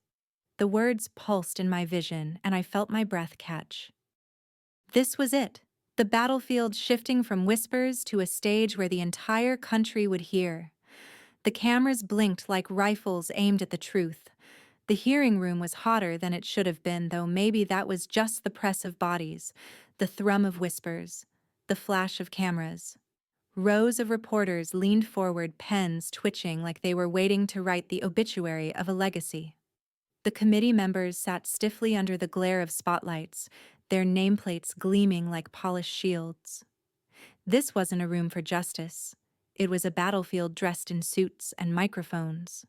The words pulsed in my vision, and I felt my breath catch. This was it. The battlefield shifting from whispers to a stage where the entire country would hear. The cameras blinked like rifles aimed at the truth. The hearing room was hotter than it should have been, though maybe that was just the press of bodies, the thrum of whispers, the flash of cameras. Rows of reporters leaned forward, pens twitching like they were waiting to write the obituary of a legacy. The committee members sat stiffly under the glare of spotlights, their nameplates gleaming like polished shields. This wasn't a room for justice. It was a battlefield dressed in suits and microphones.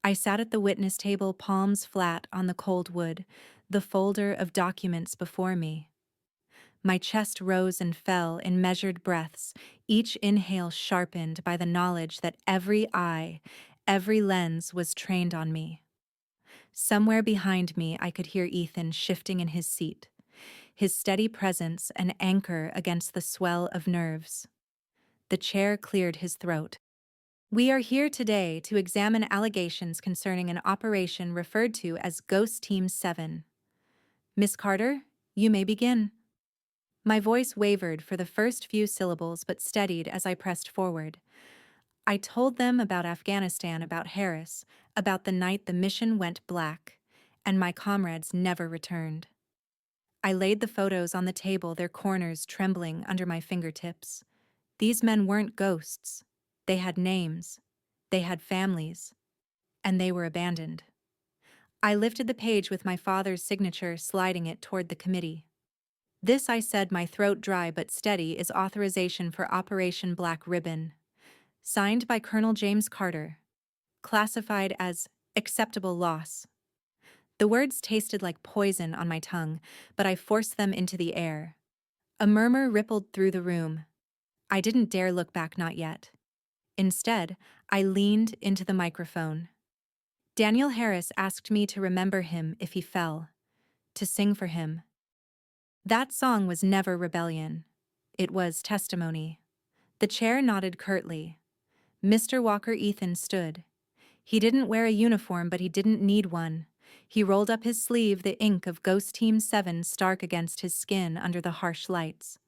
I sat at the witness table, palms flat on the cold wood, the folder of documents before me. My chest rose and fell in measured breaths, each inhale sharpened by the knowledge that every eye, every lens was trained on me. Somewhere behind me, I could hear Ethan shifting in his seat, his steady presence an anchor against the swell of nerves. The chair cleared his throat. We are here today to examine allegations concerning an operation referred to as Ghost Team 7. Miss Carter, you may begin. My voice wavered for the first few syllables but steadied as I pressed forward. I told them about Afghanistan, about Harris, about the night the mission went black, and my comrades never returned. I laid the photos on the table, their corners trembling under my fingertips. These men weren't ghosts. They had names. They had families. And they were abandoned. I lifted the page with my father's signature, sliding it toward the committee. This, I said, my throat dry but steady, is authorization for Operation Black Ribbon. Signed by Colonel James Carter. Classified as acceptable loss. The words tasted like poison on my tongue, but I forced them into the air. A murmur rippled through the room. I didn't dare look back, not yet. Instead, I leaned into the microphone. Daniel Harris asked me to remember him if he fell, to sing for him. That song was never rebellion. It was testimony. The chair nodded curtly. Mr. Walker Ethan stood. He didn't wear a uniform, but he didn't need one. He rolled up his sleeve, the ink of Ghost Team 7 stark against his skin under the harsh lights.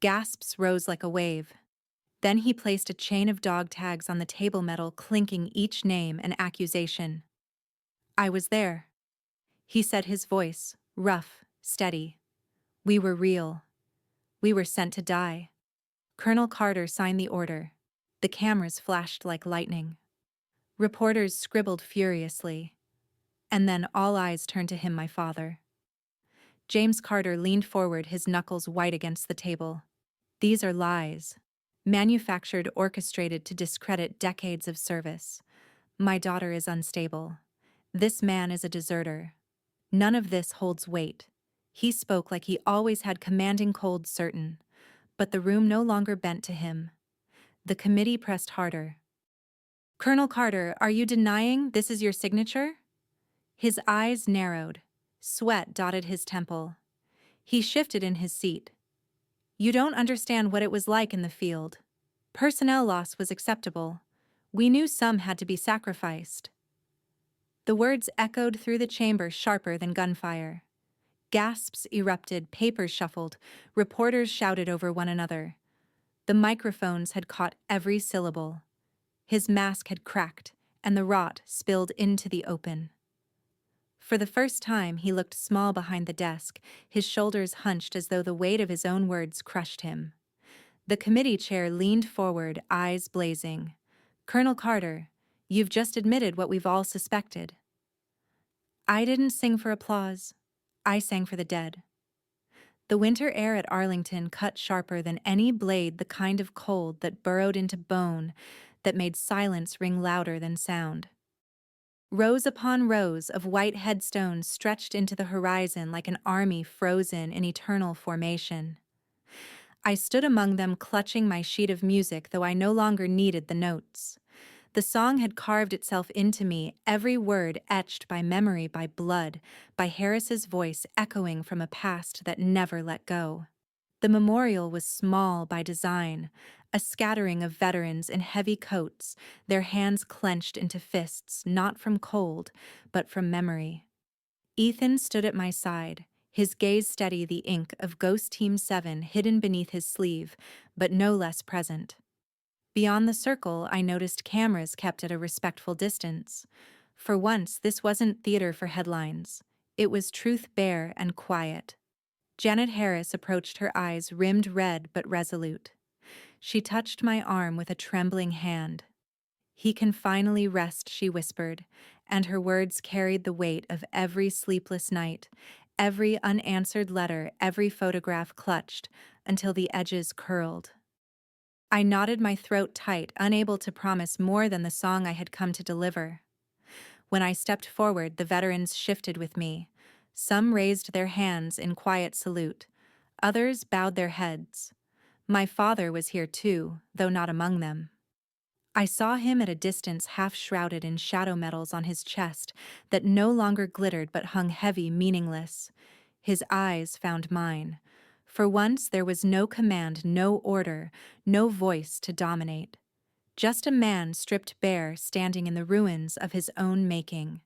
Gasps rose like a wave. Then he placed a chain of dog tags on the table metal, clinking each name and accusation. I was there. He said, his voice, rough, steady. We were real. We were sent to die. Colonel Carter signed the order. The cameras flashed like lightning. Reporters scribbled furiously. And then all eyes turned to him, my father. James Carter leaned forward, his knuckles white against the table. These are lies. Manufactured, orchestrated to discredit decades of service. My daughter is unstable. This man is a deserter. None of this holds weight. He spoke like he always had, commanding, cold, certain. But the room no longer bent to him. The committee pressed harder. Colonel Carter, are you denying this is your signature? His eyes narrowed. Sweat dotted his temple. He shifted in his seat. You don't understand what it was like in the field. Personnel loss was acceptable. We knew some had to be sacrificed. The words echoed through the chamber, sharper than gunfire. Gasps erupted, papers shuffled, reporters shouted over one another. The microphones had caught every syllable. His mask had cracked, and the rot spilled into the open. For the first time, he looked small behind the desk, his shoulders hunched as though the weight of his own words crushed him. The committee chair leaned forward, eyes blazing. Colonel Carter, you've just admitted what we've all suspected. I didn't sing for applause. I sang for the dead. The winter air at Arlington cut sharper than any blade, the kind of cold that burrowed into bone, that made silence ring louder than sound. Rows upon rows of white headstones stretched into the horizon like an army frozen in eternal formation. I stood among them clutching my sheet of music, though I no longer needed the notes. The song had carved itself into me, every word etched by memory, by blood, by Harris's voice echoing from a past that never let go. The memorial was small by design, a scattering of veterans in heavy coats, their hands clenched into fists, not from cold, but from memory. Ethan stood at my side, his gaze steady, the ink of Ghost Team 7 hidden beneath his sleeve, but no less present. Beyond the circle, I noticed cameras kept at a respectful distance. For once, this wasn't theater for headlines. It was truth bare and quiet. Janet Harris approached, her eyes rimmed red but resolute. She touched my arm with a trembling hand. "He can finally rest," she whispered, and her words carried the weight of every sleepless night, every unanswered letter, every photograph clutched, until the edges curled. I knotted my throat tight, unable to promise more than the song I had come to deliver. When I stepped forward, the veterans shifted with me. Some raised their hands in quiet salute. Others bowed their heads. My father was here too, though not among them. I saw him at a distance, half shrouded in shadow medals on his chest that no longer glittered but hung heavy, meaningless. His eyes found mine. For once there was no command, no order, no voice to dominate. Just a man stripped bare, standing in the ruins of his own making.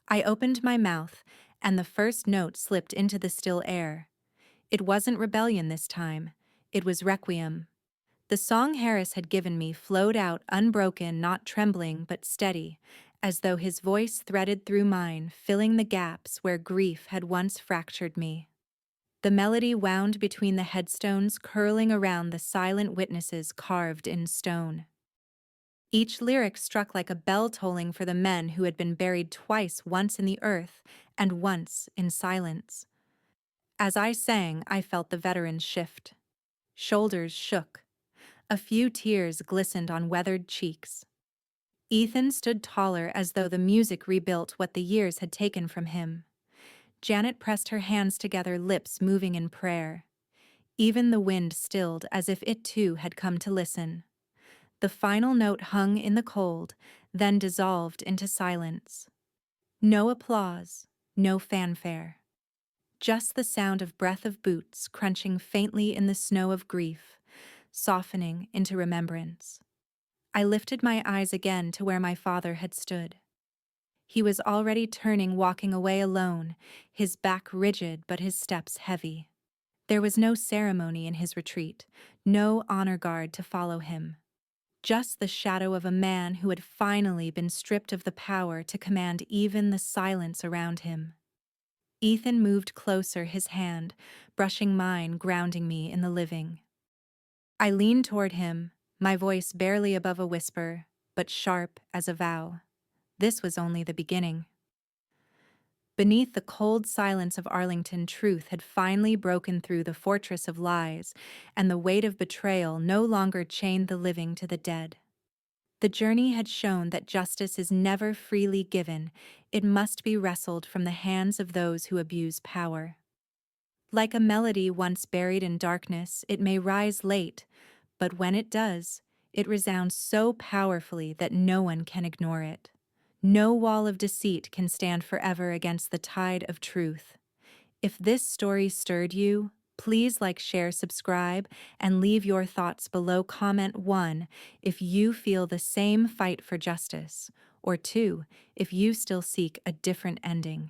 I opened my mouth, and the first note slipped into the still air. It wasn't rebellion this time. It was requiem. The song Harris had given me flowed out unbroken, not trembling but steady, as though his voice threaded through mine, filling the gaps where grief had once fractured me. The melody wound between the headstones, curling around the silent witnesses carved in stone. Each lyric struck like a bell tolling for the men who had been buried twice, once in the earth and once in silence. As I sang, I felt the veterans shift. Shoulders shook. A few tears glistened on weathered cheeks. Ethan stood taller, as though the music rebuilt what the years had taken from him. Janet pressed her hands together, lips moving in prayer. Even the wind stilled, as if it too had come to listen. The final note hung in the cold, then dissolved into silence. No applause, no fanfare. Just the sound of breath of boots crunching faintly in the snow of grief, softening into remembrance. I lifted my eyes again to where my father had stood. He was already turning, walking away alone, his back rigid but his steps heavy. There was no ceremony in his retreat, no honor guard to follow him. Just the shadow of a man who had finally been stripped of the power to command even the silence around him. Ethan moved closer, his hand brushing mine, grounding me in the living. I leaned toward him, my voice barely above a whisper, but sharp as a vow. This was only the beginning. Beneath the cold silence of Arlington, truth had finally broken through the fortress of lies, and the weight of betrayal no longer chained the living to the dead. The journey had shown that justice is never freely given, it must be wrestled from the hands of those who abuse power. Like a melody once buried in darkness, it may rise late, but when it does, it resounds so powerfully that no one can ignore it. No wall of deceit can stand forever against the tide of truth. If this story stirred you, please like, share, subscribe, and leave your thoughts below. Comment 1 if you feel the same fight for justice, or 2 if you still seek a different ending.